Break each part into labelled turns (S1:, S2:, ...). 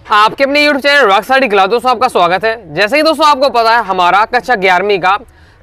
S1: आपके अपने YouTube channel rock study class दोस्तों आपका स्वागत है। जैसे ही दोस्तों आपको पता है हमारा कक्षा 11वीं का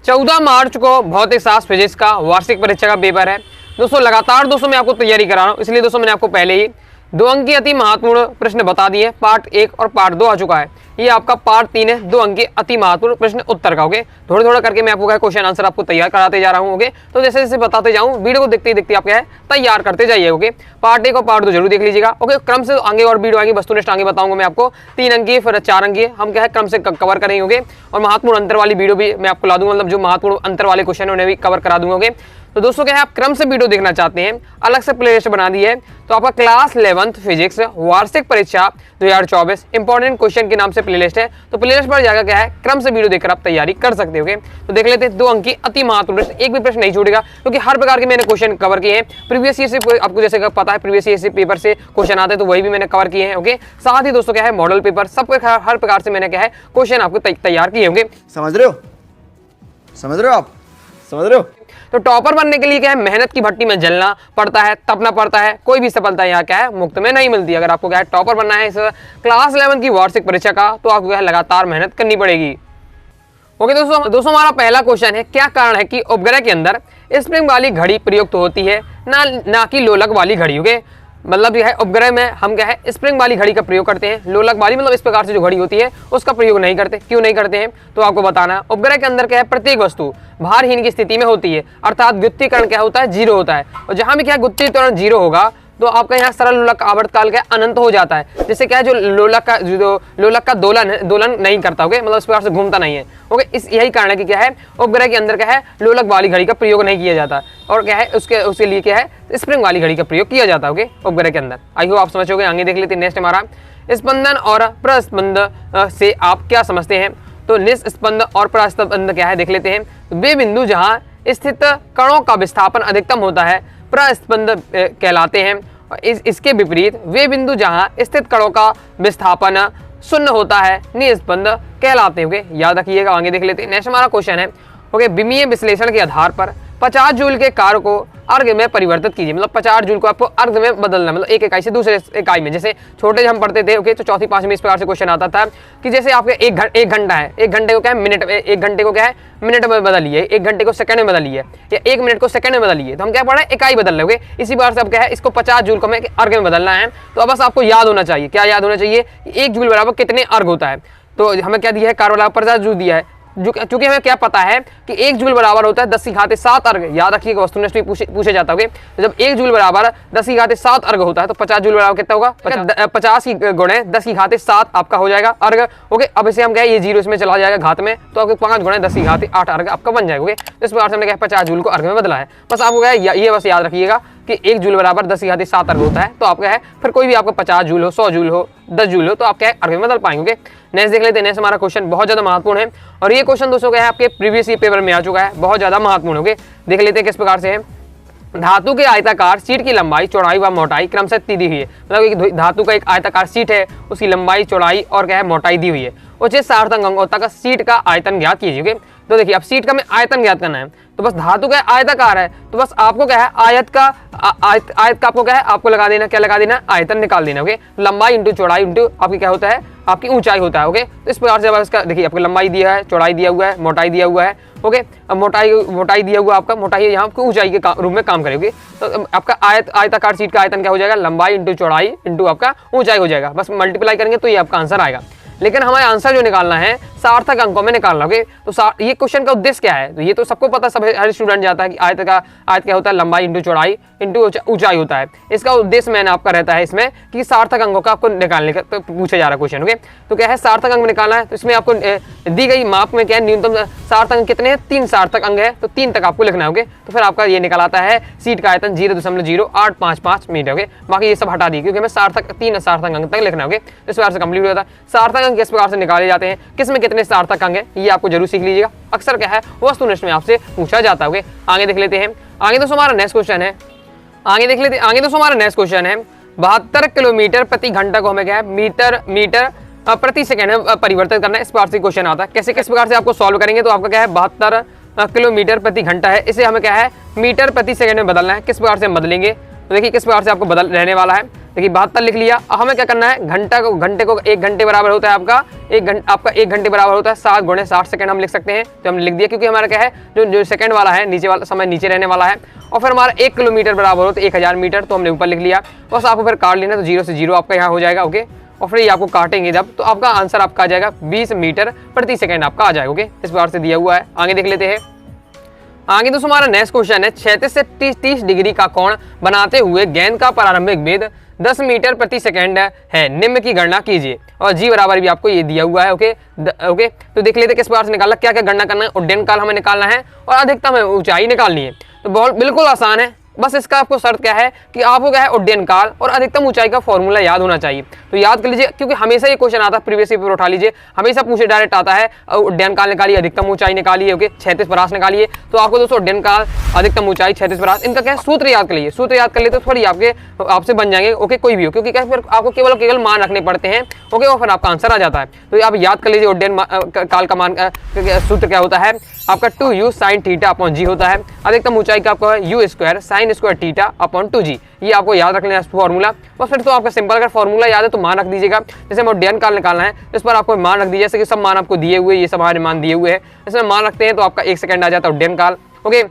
S1: 14 मार्च को भौतिक शास्त्र फिजिक्स का वार्षिक परीक्षा का पेपर है। दोस्तों लगातार दोस्तों मैं आपको तैयारी करा रहा हूँ, इसलिए दोस्तों मैंने आपको पहले ही 2 अंक की अति महत्वपूर्ण प्रश्न बता दिए। पार्ट 1 और पार्ट 2 आ चुका है, ये आपका पार्ट 3 है 2 अंक के अति महत्वपूर्ण प्रश्न उत्तर का। ओके, थोड़ा थोड़ा करके मैं आपको क्वेश्चन आंसर आपको तैयार कराते जा रहा हूँ। ओके, तो जैसे जैसे बताते जाऊँ वीडियो को देखते देखते आप क्या है तैयार करते जाइए। ओके, पार्ट 1 और पार्ट 2 जरूर देख लीजिएगा। ओके, क्रम से आगे और वीडियो आएंगे, वस्तुनिष्ठ आगे बताऊंगा मैं आपको 3 अंक की फिर 4 अंक की, हम क्या है क्रम से कवर करेंगे। ओके, और महत्वपूर्ण अंतर वाली वीडियो भी मैं आपको ला दूंगा, मतलब जो महत्वपूर्ण अंतर वाले क्वेश्चन है उन्हें भी कवर करा दूंगा। ओके, तो दोस्तों क्या है आप क्रम से वीडियो देखना चाहते हैं, अलग से प्लेलिस्ट बना दी है, तो आपका क्लास 11th फिजिक्स वार्षिक परीक्षा 2024 इंपॉर्टेंट क्वेश्चन के नाम से प्लेलिस्ट है। तो प्लेलिस्ट पर जाकर क्या है क्रम से वीडियो देखकर आप तैयारी कर सकते हो। तो देख लेते हैं 2 अंक की अति महत्वपूर्ण प्रश्न, एक भी प्रश्न नहीं छूटेगा क्योंकि हर प्रकार के मैंने क्वेश्चन कवर किए हैं। प्रीवियस ईयर से आपको जैसे पता है प्रीवियस ईयर से पेपर से क्वेश्चन आते हैं, तो वही भी मैंने कवर किए हैं। ओके, साथ ही दोस्तों क्या है मॉडल पेपर सब हर प्रकार से मैंने क्या है क्वेश्चन आपको तैयार किए होंगे।
S2: समझ रहे हो आप समझ रहे हो।
S1: तो टॉपर बनने के लिए क्या है मेहनत की भट्टी में जलना पड़ता है, तपना पड़ता है, कोई भी सफलता यहाँ क्या है मुफ्त में नहीं मिलती। अगर आपको क्या है टॉपर बनना है इस क्लास 11 की वार्षिक परीक्षा का, तो आपको क्या है लगातार मेहनत करनी पड़ेगी। ओके दोस्तों हमारा पहला क्वेश्चन है, क्या कारण है कि उपग्रह के अंदर स्प्रिंग वाली घड़ी प्रयुक्त होती है ना कि लोलक वाली घड़ी। ओके, मतलब यह है उपग्रह में हम क्या है स्प्रिंग वाली घड़ी का प्रयोग करते हैं, लोलक वाली मतलब इस प्रकार से जो घड़ी होती है उसका प्रयोग नहीं करते। क्यों नहीं करते हैं तो आपको बताना है। उपग्रह के अंदर क्या है प्रत्येक वस्तु भारहीन की स्थिति में होती है, अर्थात गुत्तीकरण क्या होता है 0 होता है, और जहां भी क्या गुत्तीकरण 0 होगा तो आपका यहाँ सरल लोलक आवर्तकाल क्या अनंत हो जाता है, जिससे क्या है जो लोलक का दोलन नहीं करता। ओके, मतलब इस प्रकार से घूमता नहीं है। ओके, इस यही कारण है कि क्या है उपग्रह के अंदर क्या है लोलक वाली घड़ी का प्रयोग नहीं किया जाता, और क्या है उसके लिए क्या है स्प्रिंग वाली घड़ी का प्रयोग किया जाता है। ओके, उपग्रह के अंदर आई हो आप समझोगे। आगे देख लेते हैं नेक्स्ट हमारा स्पंदन और प्रस्पंद से आप क्या समझते हैं। तो निस्पंद और प्रस्पंद क्या है देख लेते हैं। वे बिंदु जहाँ स्थित कणों का विस्थापन अधिकतम होता है प्रस्पंद कहलाते हैं, और इसके विपरीत वे बिंदु जहां स्थित कणों का विस्थापन शून्य होता है निस्पंद कहलाते हैं। ओके, याद रखिएगा। आगे देख लेते हैं नेक्स्ट हमारा क्वेश्चन है। ओके, विमीय विश्लेषण के आधार पर 50 जूल के कार्य को अर्घ में परिवर्तित कीजिए। मतलब 50 जूल को आपको अर्घ में बदलना, मतलब एक इकाई से दूसरे इकाई में। जैसे छोटे हम पढ़ते थे ओके, तो 4वीं 5वीं इस प्रकार से क्वेश्चन आता था कि जैसे आपके एक घंटा है, 1 घंटे को क्या है मिनट, 1 घंटे को क्या है मिनट में बदलिए, 1 घंटे को सेकंड में बदलिए, या 1 मिनट को सेकंड में बदलिए। तो हम क्या पढ़ रहे हैं इकाई बदल रहे। इसी बार से अब क्या है इसको 50 जूल को हमें अर्घ में बदलना है। तो अब बस आपको याद होना चाहिए, क्या याद होना चाहिए 1 जूल बराबर कितने अर्घ होता है। तो हमें क्या दिया है कार्य बराबर 50 जूल दिया है, चूंकि हमें क्या पता है कि 1 जूल बराबर होता है 10⁻7 अर्घ। याद रखिएगा, वस्तुनिष्ठ भी पूछे जाता है। तो जब 1 जूल बराबर 10⁻7 अर्घ होता है तो 50 जूल बराबर कितना होगा 50 की गुणे 10⁻7 आपका हो जाएगा अर्घ। ओके, अब इसे हम क्या है ये 0 इसमें चला जाएगा घात में, तो आपके 5 गुणे 10⁸8 अर्घ आपका बन जाएगा। ओके, इस प्रकार से हमने क्या 50 जूल को अर्घ में बदला है। बस आपको क्या है ये बस याद रखिएगा कि 1 जूल बराबर 10⁻7 अर्घ होता है। तो आपका है फिर कोई भी आपको 50 जूल हो 100 जूल हो 10 जूल हो तो आप क्या है अर्घ में बदल पाएंगे। नेक्स्ट देख लेते हैं। नेक्स्ट हमारा क्वेश्चन बहुत ज्यादा महत्वपूर्ण है, और ये क्वेश्चन दोस्तों क्या है आपके प्रीवियस ईयर पेपर में आ चुका है, बहुत ज्यादा महत्वपूर्ण। होगे देख लेते हैं किस प्रकार से है। धातु के आयताकार शीट की लंबाई चौड़ाई व मोटाई क्रमशः दी हुई है। मतलब एक धातु का एक आयताकार शीट है, उसकी लंबाई चौड़ाई और क्या है मोटाई दी हुई है। उचित सार्थक अंकों तक शीट का आयतन ज्ञात कीजिए। तो देखिए अब शीट का हमें आयतन ज्ञात करना है, तो बस धातु का आयताकार है, तो बस आपको क्या है आयत का आपको क्या है आपको लगा देना, क्या लगा देना आयतन निकाल देना। ओके, लंबाई इंटू चौड़ाई इंटू आपकी क्या होता है आपकी ऊंचाई होता है। ओके, तो इस प्रकार से अब इसका देखिए आपको लंबाई दिया है, चौड़ाई दिया हुआ है, मोटाई दिया हुआ है। ओके, अब मोटाई दिया हुआ आपका, मोटाई यहाँ आपको ऊंचाई के रूप में काम करेगी। तो आपका आयताकार शीट का आयतन क्या हो जाएगा लंबाई इंटू चौड़ाई इंटू आपका ऊंचाई हो जाएगा। बस मल्टीप्लाई करेंगे तो ये आपका आंसर आएगा। लेकिन हमें आंसर जो निकालना है सार्थक अंकों में निकालना। ओके, तो ये क्वेश्चन का उद्देश्य क्या है, तो ये तो सबको पता, सब हर स्टूडेंट जाता है कि आयत क्या होता है लंबाई इंटू चौड़ाई इंटू ऊंचाई होता है। इसका उद्देश्य मैंने आपका रहता है इसमें कि सार्थक अंकों का आपको निकालने का तो पूछा जा रहा है क्वेश्चन। ओके, तो क्या है सार्थक अंक निकालना है, तो इसमें आपको दी गई माप में क्या है न्यूनतम सार्थक अंक कितने हैं 3 सार्थक अंक है, तो 3 तक आपको लिखना है। ओके, तो फिर आपका ये निकल आता है सीट का आयतन 0.0855 मीटर। ओके, बाकी ये सब हटा दी क्योंकि हमें 3 सार्थक अंक तक लिखना है। ओके, इस प्रकार से कंप्लीट होता है। सार्थक अंक किस प्रकार से निकाले जाते हैं, किस में कितने सार्थक अंक है, ये आपको जरूर सीख लीजिएगा। अक्सर क्या है वस्तुनिष्ठ में आपसे पूछा जाता है। आगे देख लेते हैं। आगे दोस्तों हमारा नेक्स्ट क्वेश्चन है। आगे दोस्तों हमारा नेक्स्ट क्वेश्चन है 72 किलोमीटर प्रति घंटा को हमें क्या है मीटर प्रति सेकंड में परिवर्तित करना है। इस प्रकार से क्वेश्चन आता है, कैसे किस प्रकार से आपको सॉल्व करेंगे। तो आपका क्या है 72 किलोमीटर प्रति घंटा है, इसे हमें क्या है मीटर प्रति सेकंड में बदलना है। किस प्रकार से हम बदलेंगे, तो देखिए किस प्रकार से आपको बदल रहने वाला है। देखिए 72 लिख लिया। अब हमें क्या करना है, घंटे को 1 घंटे बराबर होता है आपका 1 घंटे बराबर होता है 7 गुणे 60 सेकंड हम लिख सकते हैं। तो हमने लिख दिया क्योंकि हमारा क्या है जो सेकंड वाला है नीचे वाला समय नीचे रहने वाला है। और फिर हमारा 1 किलोमीटर बराबर होता है 1000 मीटर, तो हमने ऊपर लिख लिया। बस आपको फिर काट लेना, तो 0 से 0 आपका यहाँ हो जाएगा। ओके, और फिर ये आपको काटेंगे जब, तो आपका आंसर आपका आ जाएगा 20 मीटर प्रति सेकंड आपका आ जाएगा। ओके, इस बार से दिया हुआ है। आगे देख लेते हैं। आगे दोस्तों हमारा नेक्स्ट क्वेश्चन है, 36 से 30 डिग्री का कोण बनाते हुए गेंद का प्रारंभिक वेग 10 मीटर प्रति सेकंड है, निम्न की गणना कीजिए। और जी बराबर भी आपको ये दिया हुआ है। ओके, तो देख लेते किस प्रकार से निकालना, क्या क्या गणना करना है। उड्डयन काल हमें निकालना है और अधिकतम ऊंचाई निकालनी है। तो बहुत बिल्कुल आसान है, बस इसका आपको शर्त क्या है कि आपको क्या है उड्डयन काल और अधिकतम ऊंचाई का फॉर्मूला याद होना चाहिए। तो याद कर लीजिए, क्योंकि हमेशा ये क्वेश्चन आता है, प्रीवियस पेपर उठा लीजिए, हमेशा पूछे डायरेक्ट आता है उड्डयन काल निकालिए, अधिकतम ऊंचाई निकालिए। ओके, 36 परास निकालिए। तो आपको दोस्तों उड्डयन काल, अधिकतम ऊंचाई, 36 परास, इनका क्या सूत्र याद कर लीजिए। सूत्र याद कर लेते तो थोड़ी आपसे बन जाएंगे। ओके, कोई भी हो, क्योंकि क्या फिर आपको केवल मान रखने पड़ते हैं। ओके, और फिर आपका आंसर आ जाता है। तो आप याद कर लीजिए उड्डयन काल का मान सूत्र क्या होता है आपका 2u sin थीटा अपॉन जी होता है। अधिकतम ऊंचाई का आपका u square sin square theta upon 2g, ये आपको याद रख लेना है फॉर्मूला। बस फिर तो आपका सिंपल, अगर फॉर्मूला याद है तो मान रख दीजिएगा। जैसे हमें उड्डयन काल निकालना है, इस पर आपको मान रख दीजिए, जैसे कि सब मान आपको दिए हुए, ये सब हमारे मान दिए हुए हैं, इसमें मान रखते हैं तो आपका 1 सेकंड आ जाता है उड्डयन काल। ओके,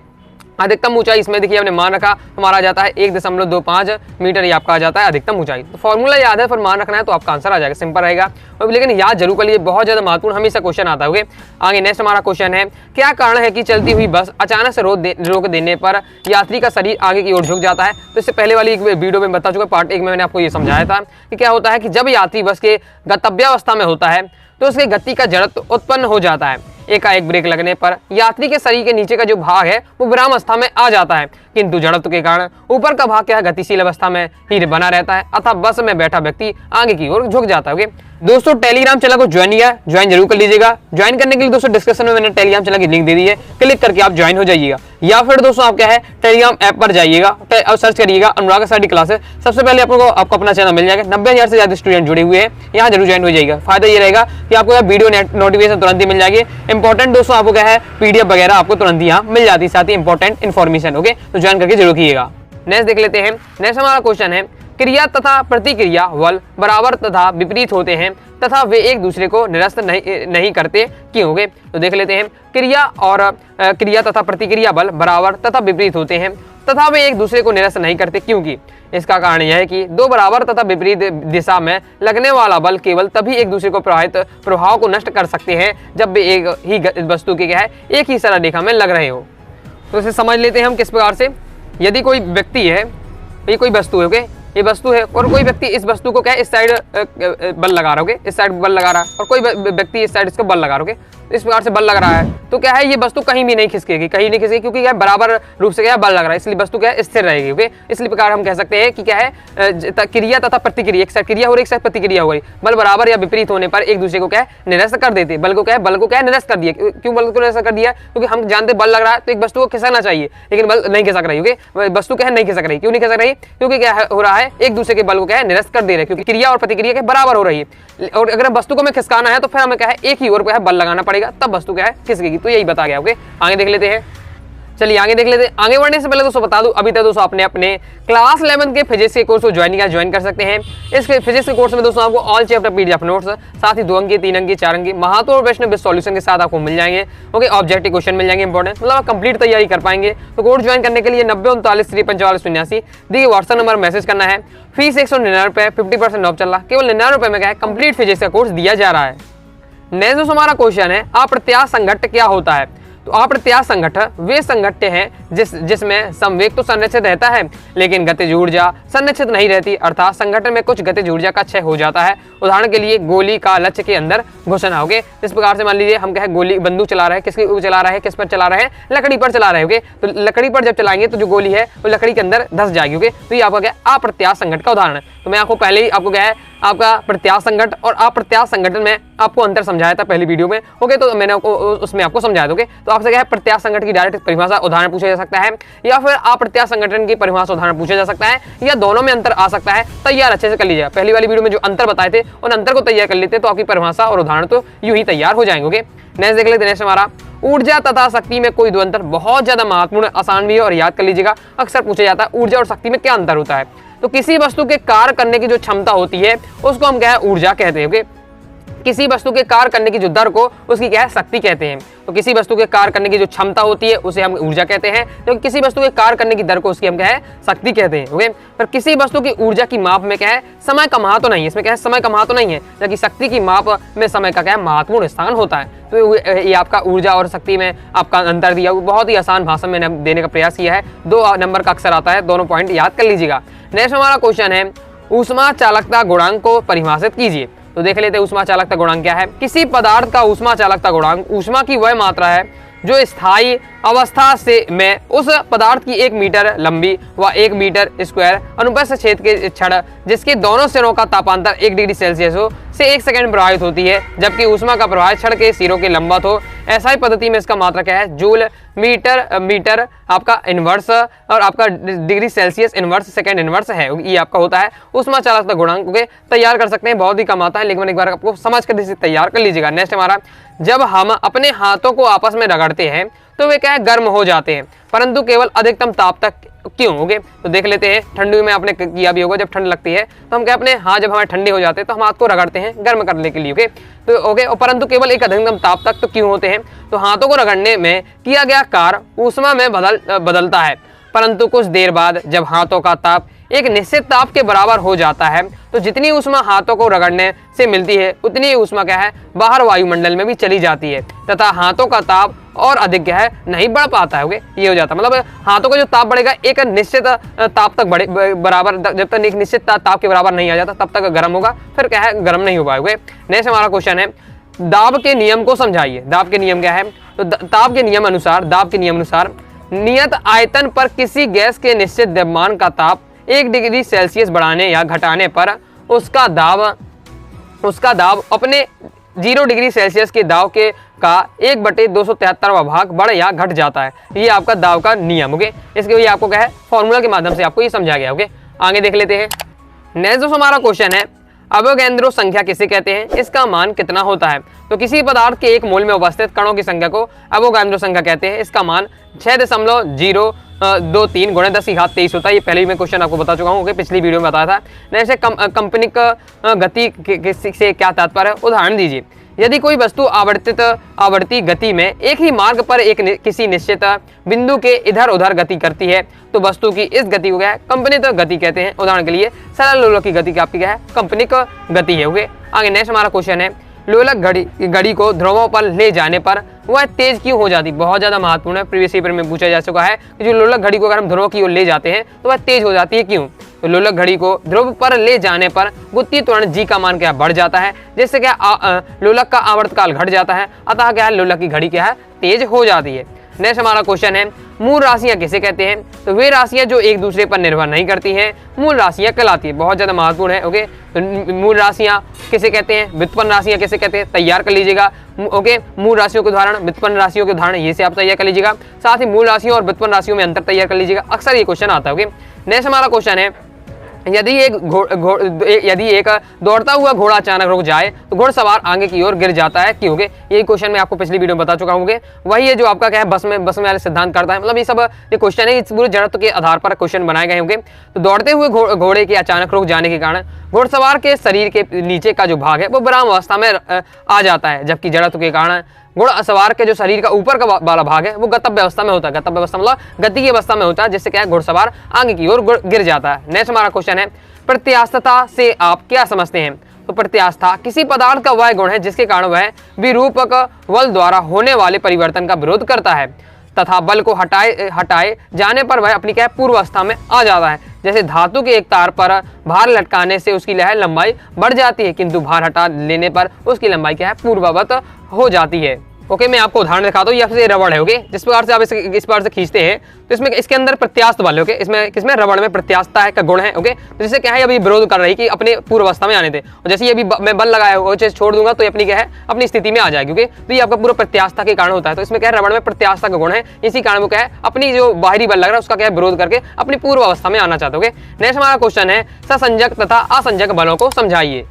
S1: अधिकतम ऊंचाई इसमें देखिए हमने मान रखा, हमारा आ जाता है 1.25 मीटर, ये आपका आ जाता है अधिकतम ऊंचाई। तो फॉर्मूला याद है, फिर मान रखना है तो आपका आंसर आ जाएगा, सिंपल रहेगा। लेकिन याद जरूर कर लीजिए, बहुत ज्यादा महत्वपूर्ण हमेशा क्वेश्चन आता है। ओके, आगे नेक्स्ट हमारा क्वेश्चन है, क्या कारण है कि चलती हुई बस अचानक से रोक देने पर यात्री का शरीर आगे की ओर झुक जाता है। तो इससे पहले वाली एक वीडियो में बता चुका, पार्ट 1 में मैंने आपको ये समझाया था कि क्या होता है कि जब यात्री बस के गंतव्यावस्था में होता है तो उसकी गति का जड़त्व उत्पन्न हो जाता है। एकाएक ब्रेक लगने पर यात्री के शरीर के नीचे का जो भाग है वो विराम अवस्था में आ जाता है, किंतु जड़त्व के कारण ऊपर का भाग क्या है गतिशील अवस्था में ही बना रहता है, अतः बस में बैठा व्यक्ति आगे की ओर झुक जाता है। ओके दोस्तों, टेलीग्राम चैनल को ज्वाइन किया, ज्वाइन जरूर कर लीजिएगा। ज्वाइन करने के लिए दोस्तों डिस्क्रिप्शन में मैंने टेलीग्राम चैनल की लिंक दे दी है, क्लिक करके आप ज्वाइन हो जाइएगा। या फिर दोस्तों आप क्या है टेलीग्राम ऐप पर जाइएगा और सर्च करिएगा अनुराग स्टडी क्लासेस, सबसे पहले आपको अपना चैनल मिल जाएगा। 90,000 से ज्यादा स्टूडेंट जुड़े हुए हैं, यहाँ जरूर ज्वाइन हो जाएगा। फायदा ये रहेगा कि आपको वीडियो नोटिफिकेशन तुरंत ही मिल जाएगी। इंपॉर्टेंट दोस्तों आपको क्या है पीडीएफ वगैरह आपको तुरंत ही यहाँ मिल जाती है, साथ ही इंपॉर्टेंट इन्फॉर्मेशन। ओके, तो ज्वाइन करके जरूर कीजिएगा। नेक्स्ट देख लेते हैं। नेक्स्ट हमारा क्वेश्चन है, क्रिया तथा प्रतिक्रिया बल बराबर तथा विपरीत होते हैं तथा वे एक दूसरे को निरस्त नहीं करते, क्यों? होंगे तो देख लेते हैं। क्रिया तथा प्रतिक्रिया बल बराबर तथा विपरीत होते हैं तथा वे एक दूसरे को निरस्त नहीं करते, क्योंकि इसका कारण यह है कि दो बराबर तथा विपरीत दिशा में लगने वाला बल केवल तभी एक दूसरे को प्रभाव को नष्ट कर सकते हैं जब वे एक ही वस्तु के क्या है एक ही सरल रेखा में लग रहे हो। तो इसे समझ लेते हैं हम किस प्रकार से। यदि कोई व्यक्ति है, ये कोई वस्तु है, ओके, ये वस्तु है और कोई व्यक्ति इस वस्तु को क्या है इस साइड बल लगा रहा है, इस साइड बल लगा रहा है, और कोई व्यक्ति इस साइड इसको बल लगा रहा है, इस प्रकार से बल लग रहा है, तो क्या है ये वस्तु कहीं भी नहीं खिसकेगी, कहीं नहीं खिसकेगी, क्योंकि क्या बराबर रूप से क्या बल लग रहा है, इसलिए वस्तु क्या है स्थिर रहेगी। ओके, इसलिए प्रकार हम कह सकते हैं कि क्या है क्रिया तथा प्रतिक्रिया, एक साइड क्रिया हो रही एक साइड प्रतिक्रिया हो रही, बल बराबर या विपरीत होने पर एक दूसरे को क्या है निरस्त कर देते। बल को क्या है निरस्त कर दिया। क्यों बल को निरस्त कर दिया? क्योंकि हम जानते बल लग रहा है तो एक वस्तु को खिसकना चाहिए, लेकिन बल नहीं खिसक रही। ओके, वस्तु क्या है नहीं खिसक रही। क्यों नहीं खिसक रही? क्योंकि क्या हो रहा है एक दूसरे के बल को क्या है निरस्त कर दे रहे, क्योंकि क्रिया और प्रतिक्रिया के बराबर हो रही है। और अगर वस्तु को हमें खिसकाना है तो फिर हमें क्या है एक ही ओर क्या है बल लगाना पड़ेगा, तब वस्तु क्या है खिसकेगी। तो यही बता गया। ओके, आगे देख लेते हैं। चलिए आगे देख लेते हैं। आगे बढ़ने से पहले दोस्तों बता दूं, अभी तक दोस्तों आपने अपने क्लास 11 के फिजिक्स के कोर्स को ज्वाइन कर सकते हैं। इस फिजिक्स के कोर्स में दोस्तों आपको ऑल चैप्टर पीडीएफ नोट्स, साथ ही 2 अंक, 3 अंक, 4 अंक महत्व और प्रश्न विद सॉल्यूशन के साथ आपको मिल जाएंगे। ओके, ऑब्जेक्टिव क्वेश्चन मिल जाएंगे इंपॉर्टेंट, मतलब आप कंप्लीट तैयारी कर पाएंगे। तो कोर्स ज्वाइन करने के लिए 90 39 3 45 89 देखिए व्हाट्सएप नंबर मैसेज करना है। फीस 199 रुपये, 50% ऑफ चल रहा, केवल 99 रुपये में क्या है कंप्लीट फिजिक्स का कोर्स दिया जा रहा है। नेक्स्ट दोस्तों हमारा क्वेश्चन है, अप्रत्याश संघट्ट क्या होता है? तो अप्रत्याश संघट्ट वे संघट्ट हैं जिसमें संवेग तो संरक्षित रहता है लेकिन गतिज ऊर्जा संरक्षित नहीं रहती, अर्थात संघट्ट में कुछ गतिज ऊर्जा का क्षय हो जाता है। उदाहरण के लिए गोली का लक्ष्य के अंदर घुसना। होगे इस प्रकार से मान लीजिए हम क्या है गोली बंदूक चला रहे हैं, किस पर चला रहे हैं लकड़ी पर चला रहे हैं। तो लकड़ी पर जब चलाएंगे तो जो गोली है वो लकड़ी के अंदर धस जाएगी। ओके, तो ये आपका क्या अप्रत्याश संघट्ट का उदाहरण है। तो मैं आपको पहले ही आपको क्या है आपका प्रत्याश संघट्ट और अप्रत्याश संघट्ट में आपको अंतर समझाया था पहली वीडियो में। ओके, तो मैंने उसमें आपको समझाया था। ओके, तो आपसे क्या है प्रत्याश संघट्ट की डायरेक्ट परिभाषा उदाहरण पूछा जा सकता है, या फिर अप्रत्याश संघटन की परिभाषा उदाहरण पूछा जा सकता है, या दोनों में अंतर आ सकता है। तैयार अच्छे से कर लीजिएगा। पहली वाली वीडियो में जो अंतर बताए थे उन अंतर को तैयार कर लेते तो आपकी परिभाषा और उदाहरण तो यूं ही तैयार हो जाएंगे। ओके, नेक्स्ट देख लेते हैं। नेक्स्ट हमारा ऊर्जा तथा शक्ति में कोई दो अंतर, बहुत ज्यादा महत्वपूर्ण, आसान भी है और याद कर लीजिएगा। अक्सर पूछा जाता है ऊर्जा और शक्ति में क्या अंतर होता है। तो किसी वस्तु के कार्य करने की जो क्षमता होती है उसको हम क्या है ऊर्जा कहते हैं। ओके, किसी वस्तु के कार्य करने की जो दर को उसकी क्या है शक्ति कहते हैं। तो किसी वस्तु के कार्य करने की जो क्षमता होती है उसे हम ऊर्जा कहते हैं, तो किसी वस्तु के कार्य करने की दर को उसकी हम क्या है शक्ति कहते हैं। ओके, पर किसी वस्तु की ऊर्जा की माप में क्या है समय का महत्व नहीं है, इसमें क्या है समय का महत्व नहीं है, जबकि शक्ति की माप में समय का क्या है महत्वपूर्ण स्थान होता है। तो ये आपका ऊर्जा और शक्ति में आपका अंतर दिया, बहुत ही आसान भाषा में मैंने देने का प्रयास किया है। 2 नंबर का अक्सर आता है, दोनों पॉइंट याद कर लीजिएगा। नेक्स्ट हमारा क्वेश्चन है ऊष्मा चालकता गुणांक को परिभाषित कीजिए। तो देख लेते हैं ऊष्मा चालकता गुणांक क्या है। किसी पदार्थ का ऊष्मा चालकता गुणांक ऊष्मा की वह मात्रा है जो स्थायी अवस्था से में उस पदार्थ की 1 मीटर लंबी व 1 मीटर स्क्वायर अनुप्रस्थ छेद के क्षण जिसके दोनों सिरों का तापांतर 1 डिग्री सेल्सियस हो से 1 सेकंड प्रभावित होती है, जबकि ऊष्मा का प्रवाह क्षण के सिरों के लंबवत हो। ऐसा ही पद्धति में इसका मात्रा क्या है जूल मीटर आपका इनवर्स और आपका degree Celsius inverse second inverse है, ये आपका होता है ऊष्मा चालकता गुणांक। ओके, तैयार कर सकते हैं, बहुत ही कम आता है, लेकिन एक बार आपको समझ कर इसे तैयार कर लीजिएगा। नेक्स्ट हमारा, जब हम अपने हाथों को आपस में रगड़ते हैं तो वे क्या है गर्म हो जाते हैं, परंतु केवल अधिकतम ताप तक क्यों। ओके, तो देख लेते हैं, ठंडी में आपने किया भी होगा, जब ठंड लगती है तो हम क्या अपने हाथ जब हमारे ठंडे हो जाते हैं तो हम हाथ को रगड़ते हैं गर्म करने के लिए। ओके, तो ओके, परंतु केवल एक अधिकतम ताप तक तो क्यों होते हैं। तो हाथों को रगड़ने में किया गया कार्य ऊष्मा में बदलता है, परंतु कुछ देर बाद जब हाथों का ताप एक निश्चित ताप के बराबर हो जाता है तो जितनी ऊष्मा हाथों को रगड़ने से मिलती है उतनी ही ऊष्मा क्या है बाहर वायुमंडल में भी चली जाती है, तथा हाथों का ताप और अधिक क्या है नहीं बढ़ पाता है। ओके, ये हो जाता है, मतलब हाथों का जो ताप बढ़ेगा एक निश्चित ताप तक बराबर, जब तक एक निश्चित ताप के बराबर नहीं आ जाता तब तक गर्म होगा, फिर क्या है गर्म नहीं हो पाएगा। नेक्स्ट हमारा क्वेश्चन है दाब के नियम को समझाइए। दाब के नियम क्या है। तो दाब के नियम अनुसार नियत आयतन पर किसी गैस के निश्चित द्रव्यमान का ताप 1 डिग्री सेल्सियस बढ़ाने या घटाने पर उसका दाब अपने 0 डिग्री सेल्सियस के दाब के का 1/273वां भाग बढ़ या घट जाता है। ये आपका दाब का नियम। ओके, इसके लिए आपको क्या है फॉर्मूला के माध्यम से आपको ये समझा गया। ओके, आगे देख लेते हैं। नेक्स्ट जो हमारा क्वेश्चन है अवोगैड्रो संख्या किसे कहते हैं, इसका मान कितना होता है। तो किसी पदार्थ के 1 मोल में उपस्थित कणों की संख्या को अवोगैड्रो संख्या कहते हैं। इसका मान 6.023 × 10⁻23 होता है। ये पहले ही मैं क्वेश्चन आपको बता चुका हूँ, पिछली वीडियो में बताया था। जैसे कंपनिक गति से क्या तात्पर्य है, उदाहरण दीजिए। यदि कोई वस्तु आवर्ती गति में एक ही मार्ग पर किसी निश्चित बिंदु के इधर उधर गति करती है तो वस्तु की इस गति को क्या है कंपनिक गति कहते हैं। उदाहरण के लिए सरल लोलक की गति आपकी क्या है कंपनिक गति है। ओके, आगे नेक्स्ट हमारा क्वेश्चन है लोलक घड़ी को ध्रुवों पर ले जाने पर वह तेज क्यों हो जाती। बहुत ज्यादा महत्वपूर्ण है, प्रीवियस पेपर में पूछा जा चुका है कि जो लोलक घड़ी को अगर हम ध्रुव की ओर ले जाते हैं तो वह तेज हो जाती है, क्यों। तो लोलक घड़ी को ध्रुव पर ले जाने पर गुत्ती त्वरण जी का मान क्या बढ़ जाता है, जिससे क्या लोलक का आवर्तकाल घट जाता है, अतः क्या है लोलक की घड़ी क्या है तेज हो जाती है। नेक्स्ट हमारा क्वेश्चन है मूल राशियां किसे कहते हैं। तो वे राशियां जो एक दूसरे पर निर्भर नहीं करती हैं मूल राशियां कहलाती है। बहुत ज्यादा महत्वपूर्ण है। ओके, तो मूल राशियां किसे कहते हैं, व्युत्पन्न राशियां किसे कहते हैं, तैयार कर लीजिएगा। ओके, मूल राशियों के उदाहरण, व्युत्पन्न राशियों के उदाहरण ये से आप तैयार कर लीजिएगा। साथ ही मूल राशियों और व्युत्पन्न राशियों में अंतर तैयार कर लीजिएगा, अक्सर ये क्वेश्चन आता है। ओके, नेक्स्ट हमारा क्वेश्चन है यदि एक दौड़ता हुआ घोड़ा अचानक रुक जाए तो घुड़सवार आगे की ओर गिर जाता है, क्यों। यही क्वेश्चन मैं आपको पिछली वीडियो में बता चुका हूँ। वही है जो आपका क्या है बस में वाले सिद्धांत करता है, मतलब ये सब ये क्वेश्चन है, इस पूरे जड़त्व के आधार पर क्वेश्चन बनाए गए होंगे। तो दौड़ते हुए घोड़े के अचानक रुक जाने के कारण घुड़सवार के शरीर के नीचे का जो भाग है वो विराम अवस्था में आ जाता है, जबकि जड़त्व के कारण घुड़सवार के जो शरीर का ऊपर का वाला भाग है वो गतव्य अवस्था में होता है। गतव्य अवस्था मतलब गति की अवस्था में होता है, जिससे क्या है घुड़सवार आगे की ओर गिर जाता है। नेक्स्ट हमारा क्वेश्चन है प्रत्यास्थता से आप क्या समझते हैं। तो प्रत्यास्था किसी पदार्थ का वह गुण है जिसके कारण वह विरूपक बल द्वारा होने वाले परिवर्तन का विरोध करता है तथा बल को हटाए जाने पर वह अपनी क्या पूर्व अवस्था में आ जाता है। जैसे धातु के एक तार पर भार लटकाने से उसकी लंबाई बढ़ जाती है, किंतु भार हटा लेने पर उसकी लंबाई क्या है पूर्ववत हो जाती है। ओके, मैं आपको उदाहरण दिखाता हूँ। ये रबड़ है। ओके, जिस प्रकार से आप इस प्रकार से खींचते हैं तो इसमें इसके अंदर प्रत्यास्थ बल है। ओके, इसमें किसमें रबड़ में प्रत्यास्थता है का गुण है। ओके, तो जिससे क्या है अभी विरोध कर रही कि अपने पूर्व अवस्था में आने दे, और जैसे ये मैं बल लगाया हुआ चीज छोड़ दूंगा तो ये अपनी क्या है अपनी स्थिति में आ जाएगी। ओके, तो ये आपका पूरा प्रत्यास्था के कारण होता है। तो इसमें क्या है रबड़ में प्रत्यास्था का गुण है, इसी कारण वो क्या है अपनी जो बाहरी बल लग रहा है उसका क्या है विरोध करके अपनी पूर्व अवस्था में आना चाहते। ओके, नेक्स्ट हमारा क्वेश्चन है ससंजक तथा असंजक बलों को समझाइए।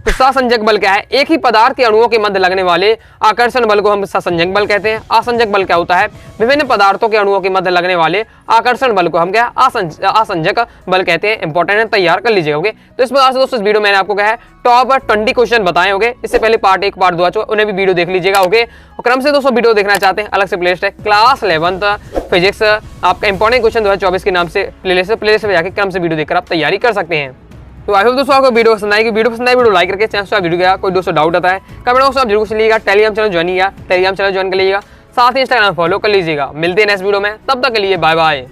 S1: तो सहसंजक बल क्या है? एक ही पदार्थ के अणुओं के मध्य लगने वाले आकर्षण बल को हम सहसंजक बल कहते हैं। आसंजक बल क्या होता है? विभिन्न पदार्थों के अणुओं के मध्य लगने वाले आकर्षण बल को हम क्या आसंजक बल कहते हैं। इंपॉर्टेंट है, तैयार कर लीजिएगा। ओके, तो इस प्रकार से दोस्तों इस वीडियो मैंने आपको क्या है टॉप 20 क्वेश्चन बताए होंगे। इससे पहले पार्ट 1 पार्ट 2 उन्हें भी वीडियो देख लीजिएगा। ओके, और क्रम से दोस्तों वीडियो देखना चाहते हैं, अलग से प्लेलिस्ट है क्लास 11th फिजिक्स आपका इंपॉर्टेंट क्वेश्चन 2024 के नाम से प्लेलिस्ट में जाकर क्रम से वीडियो देखकर आप तैयारी कर सकते हैं। तो आई होप दोस्तों आपको वीडियो पसंद आएगी। वीडियो लाइक करके चैनल से वीडियो का कोई दोस्तों डाउट आता है कमेंट बॉक्स में आप जरूर लीजिएगा। टेलीग्राम चैनल ज्वाइन कर लीजिएगा, साथ ही इंस्टाग्राम फॉलो कर लीजिएगा। मिलते हैं नेक्स्ट वीडियो में, तब तक के लिए बाय बाय।